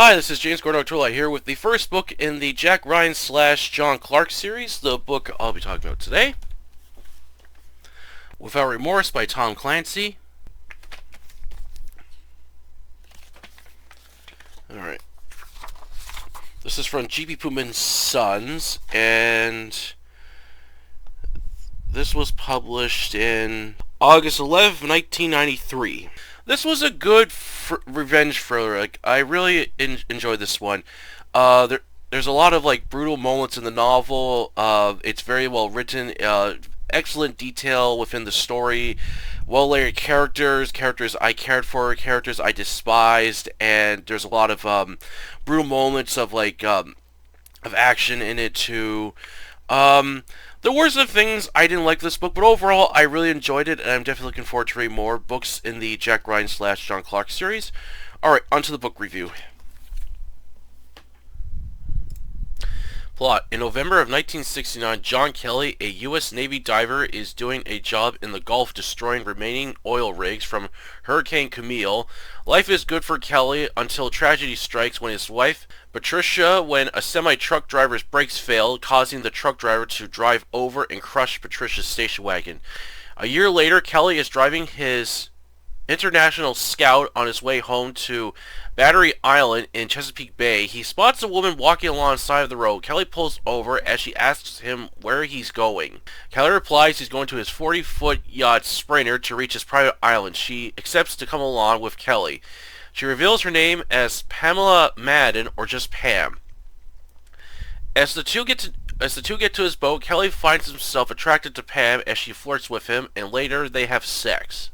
Hi, this is James Gordon O'Toole here with the first book in the Jack Ryan / John Clark series, the book I'll be talking about today, Without Remorse by Tom Clancy. Alright. This is from G.P. Pullman's Sons, and this was published in August 11th, 1993. This was a good revenge thriller. I really enjoyed this one. There's a lot of brutal moments in the novel. It's very well written. Excellent detail within the story. Well layered characters I cared for, characters I despised, and there's a lot of brutal moments of action in it too. There were some things I didn't like this book, but overall I really enjoyed it, and I'm definitely looking forward to reading more books in the Jack Ryan / John Clark series. Alright, onto the book review. Plot. In November of 1969, John Kelly, a U.S. Navy diver, is doing a job in the Gulf destroying remaining oil rigs from Hurricane Camille. Life is good for Kelly until tragedy strikes when his wife, Patricia, when a semi-truck driver's brakes fail, causing the truck driver to drive over and crush Patricia's station wagon. A year later, Kelly is driving his International Scout on his way home to Battery Island in Chesapeake Bay. He spots a woman walking alongside of the road. Kelly pulls over as she asks him where he's going. Kelly replies he's going to his 40-foot yacht Springer to reach his private island. She accepts to come along with Kelly. She reveals her name as Pamela Madden, or just Pam. As the two get to his boat, Kelly finds himself attracted to Pam as she flirts with him, and later they have sex.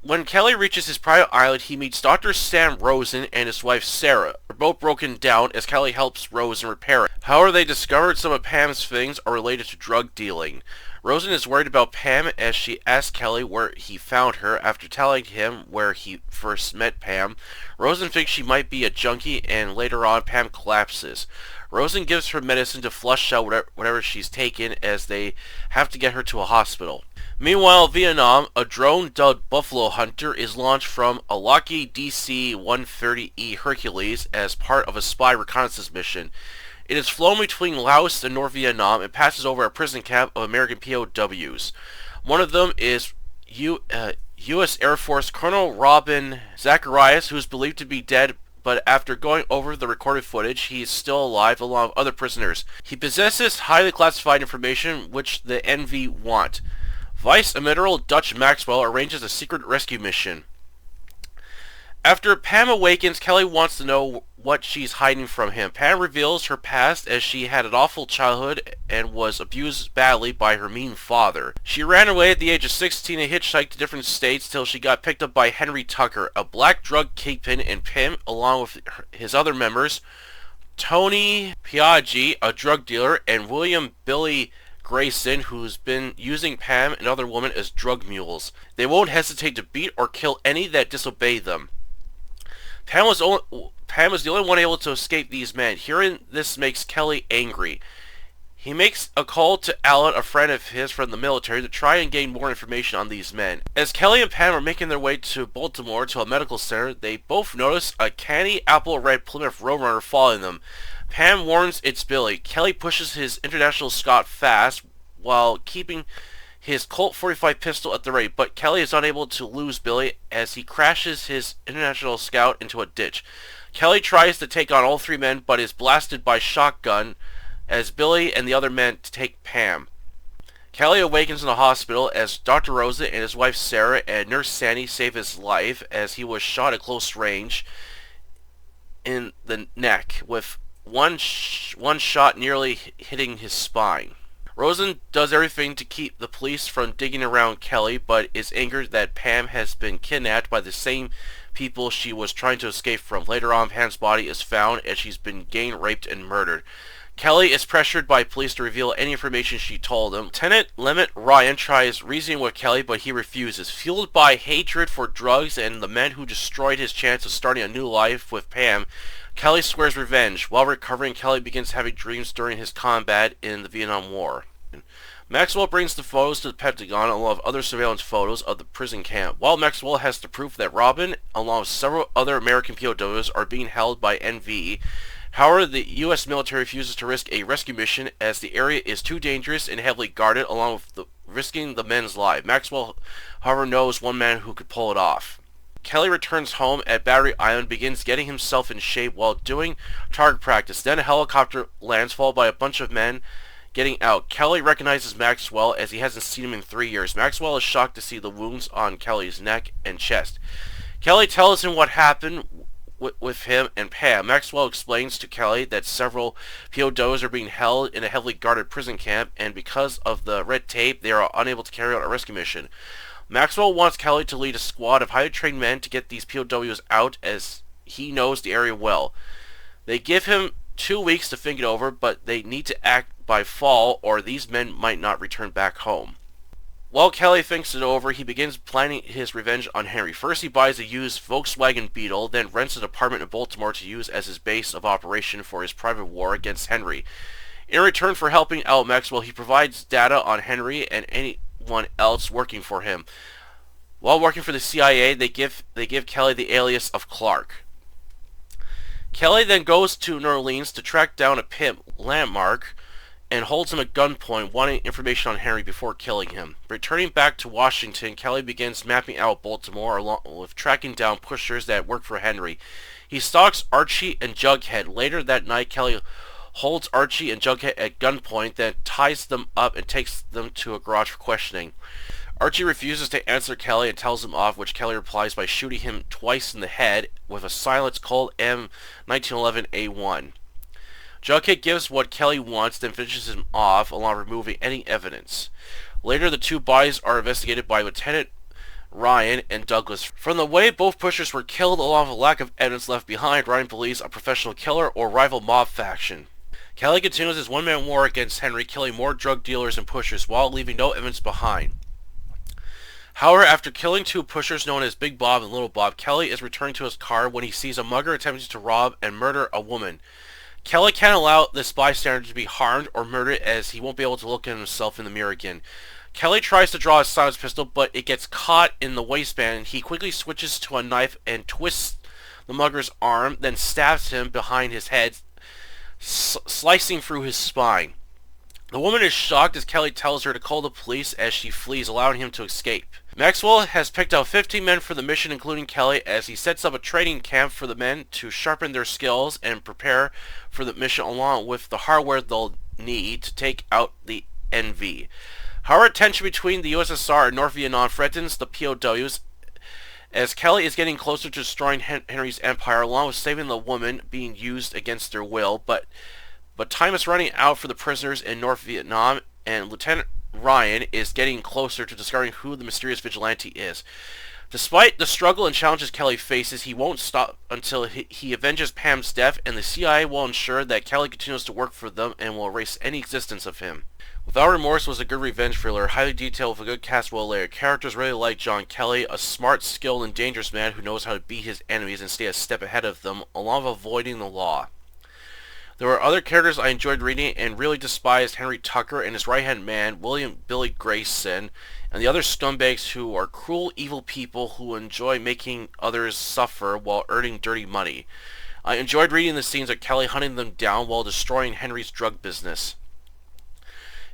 When Kelly reaches his private island, he meets Dr. Sam Rosen and his wife Sarah. They're both broken down as Kelly helps Rosen repair it. However, they discovered some of Pam's things are related to drug dealing. Rosen is worried about Pam as she asks Kelly where he found her after telling him where he first met Pam. Rosen thinks she might be a junkie, and later on Pam collapses. Rosen gives her medicine to flush out whatever she's taken as they have to get her to a hospital. Meanwhile, Vietnam, a drone dubbed Buffalo Hunter is launched from a Lockheed DC-130E Hercules as part of a spy reconnaissance mission. It is flown between Laos and North Vietnam and passes over a prison camp of American POWs. One of them is U.S. Air Force Colonel Robin Zacharias, who is believed to be dead, but after going over the recorded footage, he is still alive along with other prisoners. He possesses highly classified information which the NV want. Vice Admiral Dutch Maxwell arranges a secret rescue mission. After Pam awakens, Kelly wants to know what she's hiding from him. Pam reveals her past as she had an awful childhood and was abused badly by her mean father. She ran away at the age of 16 and hitchhiked to different states till she got picked up by Henry Tucker, a black drug kingpin, and Pim, along with his other members, Tony Piaggi, a drug dealer, and William Billy Grayson, who's been using Pam and other women as drug mules. They won't hesitate to beat or kill any that disobey them. Pam was the only one able to escape these men. Hearing this makes Kelly angry. He makes a call to Alan, a friend of his from the military, to try and gain more information on these men. As Kelly and Pam are making their way to Baltimore to a medical center, they both notice a candy apple red Plymouth Roadrunner following them. Pam warns it's Billy. Kelly pushes his International Scout fast while keeping his Colt 45 pistol at the ready, but Kelly is unable to lose Billy as he crashes his International Scout into a ditch. Kelly tries to take on all three men, but is blasted by shotgun as Billy and the other men take Pam. Kelly awakens in the hospital as Dr. Rosa and his wife Sarah and Nurse Sandy save his life as he was shot at close range in the neck, with one shot nearly hitting his spine. Rosen does everything to keep the police from digging around Kelly, but is angered that Pam has been kidnapped by the same people she was trying to escape from. Later on, Pam's body is found as she's been gang raped and murdered. Kelly is pressured by police to reveal any information she told him. Lieutenant Lemmet Ryan tries reasoning with Kelly, but he refuses. Fueled by hatred for drugs and the men who destroyed his chance of starting a new life with Pam, Kelly swears revenge. While recovering, Kelly begins having dreams during his combat in the Vietnam War. Maxwell brings the photos to the Pentagon along with other surveillance photos of the prison camp. While Maxwell has the proof that Robin, along with several other American POWs, are being held by NV, however, the U.S. military refuses to risk a rescue mission as the area is too dangerous and heavily guarded, along with risking the men's lives. Maxwell, however, knows one man who could pull it off. Kelly returns home at Battery Island, begins getting himself in shape while doing target practice. Then a helicopter lands, followed by a bunch of men getting out. Kelly recognizes Maxwell as he hasn't seen him in 3 years. Maxwell is shocked to see the wounds on Kelly's neck and chest. Kelly tells him what happened with him and Pam. Maxwell explains to Kelly that several POWs are being held in a heavily guarded prison camp, and because of the red tape, they are unable to carry out a rescue mission. Maxwell wants Kelly to lead a squad of highly trained men to get these POWs out, as he knows the area well. They give him 2 weeks to think it over, but they need to act by fall or these men might not return back home. While Kelly thinks it over, he begins planning his revenge on Henry. First, he buys a used Volkswagen Beetle, then rents an apartment in Baltimore to use as his base of operation for his private war against Henry. In return for helping out Maxwell, he provides data on Henry and anyone else working for him. While working for the CIA, they give Kelly the alias of Clark. Kelly then goes to New Orleans to track down a pimp, Landmark, and holds him at gunpoint, wanting information on Henry before killing him. Returning back to Washington, Kelly begins mapping out Baltimore along with tracking down pushers that work for Henry. He stalks Archie and Jughead. Later that night, Kelly holds Archie and Jughead at gunpoint, then ties them up and takes them to a garage for questioning. Archie refuses to answer Kelly and tells him off, which Kelly replies by shooting him twice in the head with a silenced Colt M1911A1. Jughead gives what Kelly wants, then finishes him off, along with removing any evidence. Later, the two bodies are investigated by Lieutenant Ryan and Douglas. From the way both pushers were killed, along with a lack of evidence left behind, Ryan believes a professional killer or rival mob faction. Kelly continues his one-man war against Henry, killing more drug dealers and pushers, while leaving no evidence behind. However, after killing 2 pushers known as Big Bob and Little Bob, Kelly is returning to his car when he sees a mugger attempting to rob and murder a woman. Kelly can't allow this bystander to be harmed or murdered, as he won't be able to look at himself in the mirror again. Kelly tries to draw a silenced pistol, but it gets caught in the waistband. He quickly switches to a knife and twists the mugger's arm, then stabs him behind his head, slicing through his spine. The woman is shocked as Kelly tells her to call the police as she flees, allowing him to escape. Maxwell has picked out 15 men for the mission, including Kelly, as he sets up a training camp for the men to sharpen their skills and prepare for the mission, along with the hardware they'll need to take out the NV. However, tension between the USSR and North Vietnam threatens the POWs, as Kelly is getting closer to destroying Henry's empire, along with saving the woman being used against their will, but time is running out for the prisoners in North Vietnam, and Lieutenant Ryan is getting closer to discovering who the mysterious vigilante is. Despite the struggle and challenges Kelly faces, he won't stop until he avenges Pam's death, and the CIA will ensure that Kelly continues to work for them and will erase any existence of him. Without Remorse was a good revenge thriller, highly detailed with a good cast, well layered. Characters really like John Kelly, a smart, skilled, and dangerous man who knows how to beat his enemies and stay a step ahead of them, along with avoiding the law. There were other characters I enjoyed reading and really despised Henry Tucker and his right-hand man, William Billy Grayson, and the other scumbags who are cruel, evil people who enjoy making others suffer while earning dirty money. I enjoyed reading the scenes of Kelly hunting them down while destroying Henry's drug business.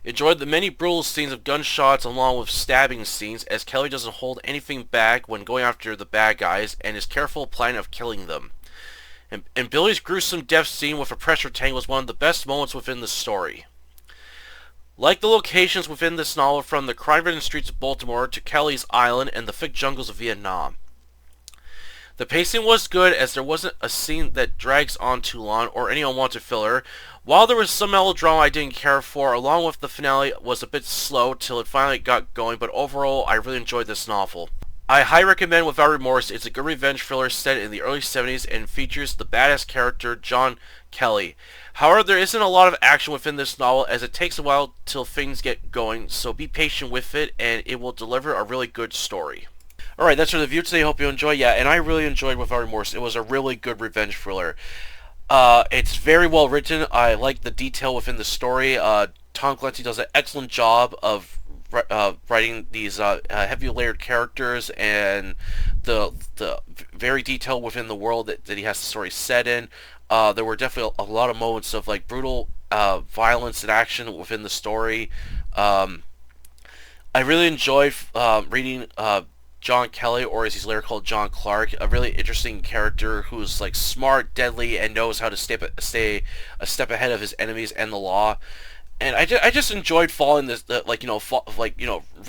Enjoyed the many brutal scenes of gunshots along with stabbing scenes, as Kelly doesn't hold anything back when going after the bad guys and is careful plan of killing them. And Billy's gruesome death scene with a pressure tank was one of the best moments within the story. Like the locations within this novel, from the crime-ridden streets of Baltimore to Kelly's Island and the thick jungles of Vietnam. The pacing was good, as there wasn't a scene that drags on too long or any unwanted filler. While there was some melodrama I didn't care for, along with the finale was a bit slow till it finally got going, but overall I really enjoyed this novel. I highly recommend Without Remorse. It's a good revenge thriller set in the early 70s and features the badass character John Kelly. However, there isn't a lot of action within this novel, as it takes a while till things get going, so be patient with it and it will deliver a really good story. Alright, that's our review today. Hope you enjoy. Yeah, and I really enjoyed Without Remorse. It was a really good revenge thriller. It's very well written. I like the detail within the story. Tom Clancy does an excellent job of writing these heavy layered characters, and the very detailed within the world that he has the story set in. There were definitely a lot of moments of like brutal violence and action within the story. Um, I really enjoyed reading John Kelly, or as he's later called, John Clark, a really interesting character who's like smart, deadly, and knows how to stay a step ahead of his enemies and the law. And I just enjoyed following this,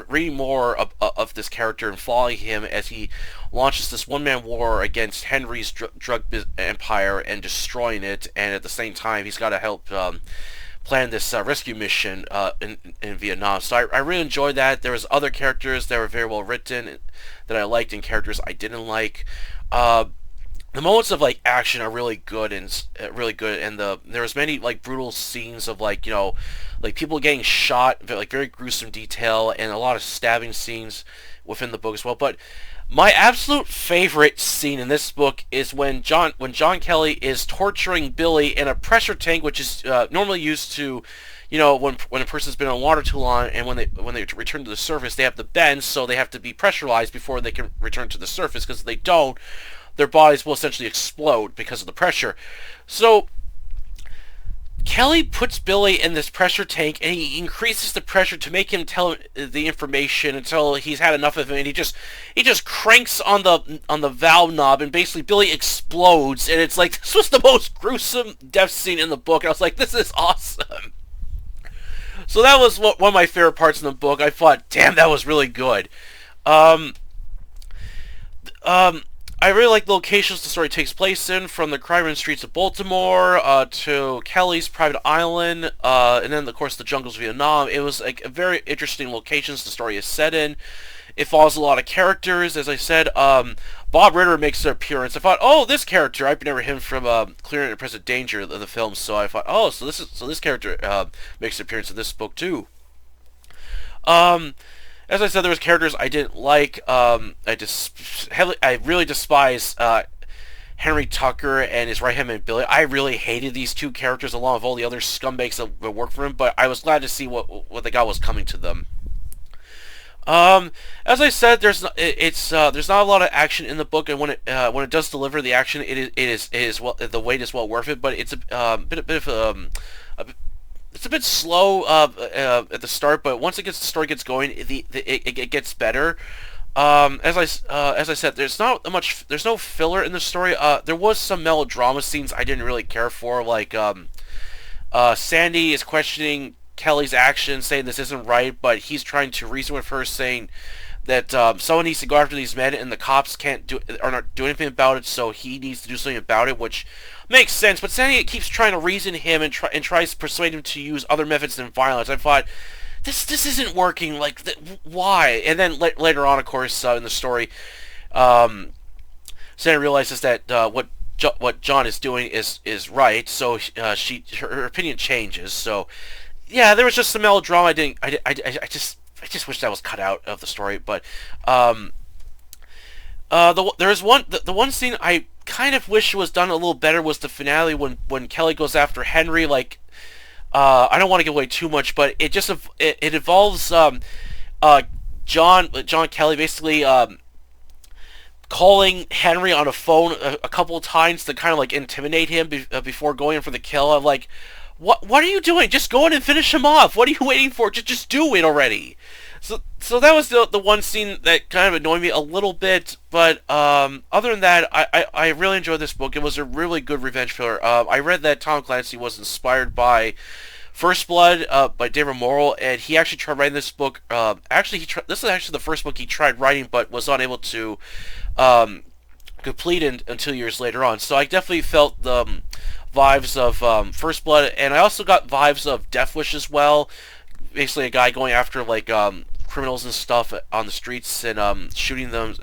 reading more of this character and following him as he launches this one-man war against Henry's drug empire and destroying it, and at the same time he's got to help plan this rescue mission in Vietnam. So I really enjoyed that. There was other characters that were very well written that I liked, and characters I didn't like. The moments of like action are really good, and there was many like brutal scenes of like like people getting shot, like very gruesome detail, and a lot of stabbing scenes within the book as well. But my absolute favorite scene in this book is when John Kelly is torturing Billy in a pressure tank, which is normally used to, when a person's been on water too long, and when they return to the surface, they have to bend, so they have to be pressurized before they can return to the surface. Because if they don't, their bodies will essentially explode because of the pressure. So Kelly puts Billy in this pressure tank, and he increases the pressure to make him tell the information until he's had enough of it, and he just cranks on the valve knob, and basically Billy explodes. And it's like, this was the most gruesome death scene in the book, and I was like, this is awesome. So that was one of my favorite parts in the book. I thought, damn, that was really good. Um, I really like the locations the story takes place in, from the crime-ridden streets of Baltimore to Kelly's private island, and then, of course, the jungles of Vietnam. It was like a very interesting locations the story is set in. It follows a lot of characters. As I said, Bob Ritter makes an appearance. I thought, oh, this character, I remember him from Clear and Present Danger in the film. So I thought, oh, so this character makes an appearance in this book too. As I said, there was characters I didn't like. I really despise Henry Tucker and his right-hand man Billy. I really hated these two characters along with all the other scumbags that worked for him, but I was glad to see what the guy was coming to them. As I said, there's not a lot of action in the book, and when it does deliver the action, it is well, the wait is well worth it. But it's it's a bit slow at the start, but once the story gets going, it gets better. As I said, there's no filler in the story. There was some melodrama scenes I didn't really care for, like Sandy is questioning Kelly's actions, saying this isn't right, but he's trying to reason with her, saying that someone needs to go after these men, and the cops are not doing anything about it, so he needs to do something about it, which makes sense. But Sandy keeps trying to reason him and tries to persuade him to use other methods than violence. I thought, this isn't working. Like, why? And then later on, of course, in the story, Sandy realizes that what John is doing is right, so her opinion changes. So yeah, there was just some melodrama. I just wish that was cut out of the story. But there's the one scene I kind of wish was done a little better was the finale when Kelly goes after Henry. Like, I don't want to give away too much, but it involves John Kelly basically calling Henry on a phone a couple of times to kind of like intimidate him before going in for the kill. I'm like, what are you doing? Just go in and finish him off. What are you waiting for? Just do it already. So that was the one scene that kind of annoyed me a little bit, but other than that, I really enjoyed this book. It was a really good revenge thriller. I read that Tom Clancy was inspired by First Blood by David Morrell, and he actually tried writing this book. This is actually the first book he tried writing, but was unable to complete until years later on. So I definitely felt the vibes of First Blood, and I also got vibes of Death Wish as well. Basically, a guy going after like criminals and stuff on the streets and shooting them.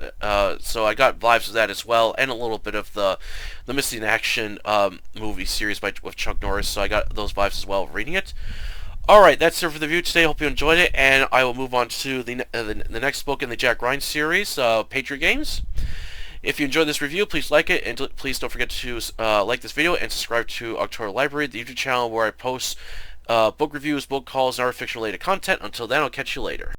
So I got vibes of that as well, and a little bit of the Missing Action movie series with Chuck Norris. So I got those vibes as well reading it. Alright, that's it for the review today. Hope you enjoyed it, and I will move on to the next book in the Jack Ryan series, Patriot Games. If you enjoyed this review, please like it, and please don't forget to like this video and subscribe to October Library, the YouTube channel where I post Book reviews, book calls, and other fiction-related content. Until then, I'll catch you later.